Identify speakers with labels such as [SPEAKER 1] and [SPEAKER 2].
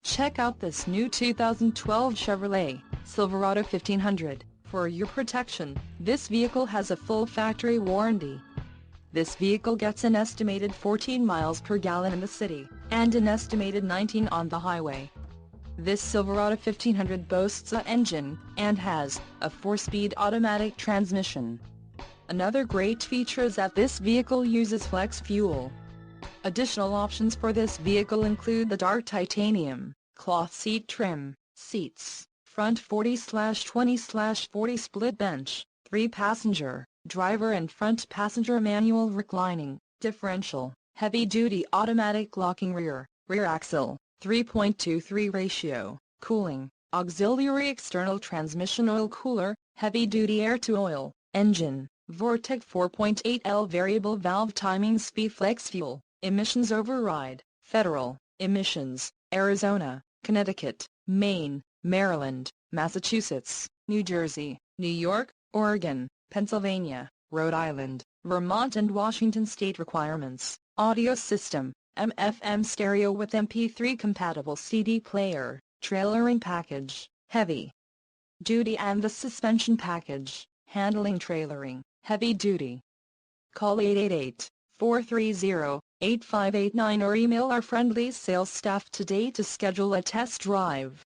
[SPEAKER 1] Check out this new 2012 Chevrolet Silverado 1500. For your protection, this vehicle has a full factory warranty. This vehicle gets an estimated 14 miles per gallon in the city, and an estimated 19 on the highway. This Silverado 1500 boasts an engine, and has a 4-speed automatic transmission. Another great feature is that this vehicle uses flex fuel. Additional options for this vehicle include the dark titanium, cloth seat trim, seats, front 40/20/40 split bench, 3-passenger, driver and front passenger manual reclining, differential, heavy-duty automatic locking rear axle, 3.23 ratio, cooling, auxiliary external transmission oil cooler, heavy-duty air-to-oil, engine, Vortec 4.8L variable valve timing speed flex fuel. Emissions override, federal, emissions, Arizona, Connecticut, Maine, Maryland, Massachusetts, New Jersey, New York, Oregon, Pennsylvania, Rhode Island, Vermont and Washington state requirements. Audio system, AM/FM stereo with MP3 compatible CD player, trailering package, heavy duty and the suspension package, handling trailering, heavy duty. Call 888-430-8589 or email our friendly sales staff today to schedule a test drive.